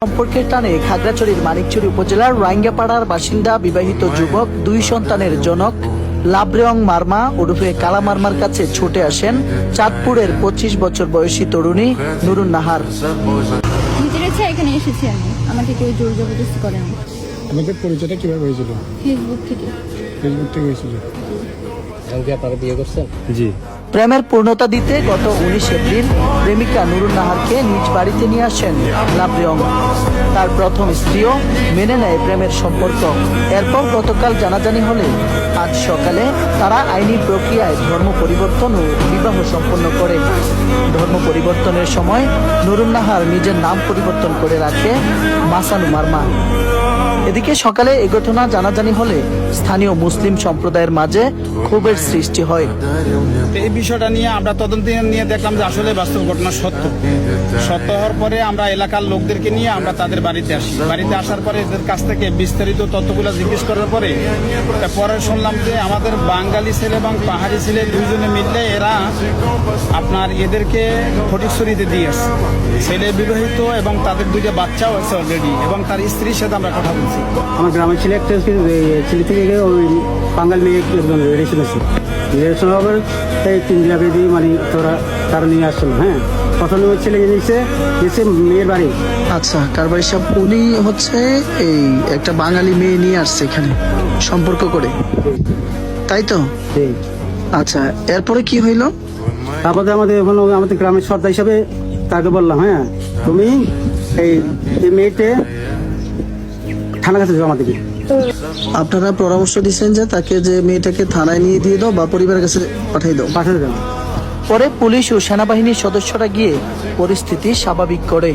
সম্পর্কের টানে খাগড়াছড়ির মানিকছড়ি উপজেলার রাঙ্গাপাড়ার বাসিন্দা বিবাহিত যুবক 2 সন্তানের জনক লাবরেয়ং মারমা ওরফে কালা মারমার কাছে ছুটে আসেন চাঁদপুরের 25 বছর বয়সী তরুণী নুরুন নাহার। নিজের ইচ্ছা এখানে এসেছি আমি, আমাকে কেউ জোর জবরদস্তি করেনি। আমাদের পরিচয়টা কিভাবে হয়েছিল? ফেসবুক থেকে। ফেসবুক থেকে হয়েছিল। আপনারা বিয়ে করছেন? জি। প্রেমের পূর্ণতা দিতে গত 19 এপ্রিল প্রেমিকা নুরুন নাহারকে নিজ বাড়িতে নিয়ে আসেন লাবরেয়ং। তার প্রথম স্ত্রীও মেনে নেয় প্রেমের সম্পর্ক। এরপর গতকাল জানাজানি হলে আজ সকালে তারা আইনি প্রক্রিয়ায় ধর্ম পরিবর্তন ও বিবাহ সম্পন্ন করে। ধর্ম পরিবর্তনের সময় নুরুন নাহার নিজের নাম পরিবর্তন করে রাখে মাসানু মারমা। এদিকে সকালে এ ঘটনা জানাজানি হলে স্থানীয় মুসলিম সম্প্রদায়ের মাঝে ক্ষোভের সৃষ্টি হয়। এই বিষয়টা নিয়ে আমরা তদন্ত নিয়ে দেখলাম যে আসলে বাস্তব ঘটনা সত্য হওয়ার পরে আমরা এলাকার লোকদেরকে নিয়ে আমরা তাদের বাড়িতে আসি। বাড়িতে আসার পরে এদের কাছ থেকে বিস্তারিত তথ্যগুলো জিজ্ঞেস করার পরে শুনলাম যে আমাদের বাঙালি ছেলে এবং পাহাড়ি ছেলে দুইজনে মিললে এরা এদেরকে ফটিকছড়িতে দিয়ে আসছে। ছেলে বিবাহিত এবং তাদের 2টা বাচ্চাও আছে অলরেডি, এবং তার স্ত্রীর সাথে আমরা কথা বলছি। আমার গ্রামের ছেলে একটা ছেলে থেকে ওই বাঙাল মেয়ে রিলেশন আছে। রিলেশন হবে তাই 3 দিন আগে দিয়ে মানে তারা নিয়ে আসছিল। হ্যাঁ, প্রথমে ওই ছেলে গেছে মেয়ের বাড়ি। আচ্ছা, কার বাড়ি? সব উনি হচ্ছে এই একটা বাঙালি মেয়ে নিয়ে আসছে এখানে সম্পর্ক করে, তাই তো? আচ্ছা, এরপরে কি হইলো? তারপরে আমাদের গ্রামের সর্দার হিসাবে তাকে বললাম, হ্যাঁ তুমি এই মেয়েকে থানার কাছে জমা দিবি। আপনারা পরামর্শ দিচ্ছেন যে তাকে যে মেয়েটাকে থানায় নিয়ে দিয়ে দাও বা পরিবারের কাছে পাঠিয়ে দাও। পাঠিয়ে দেন। পরে পুলিশ ও সেনাবাহিনীর সদস্যরা গিয়ে পরিস্থিতি স্বাভাবিক করে।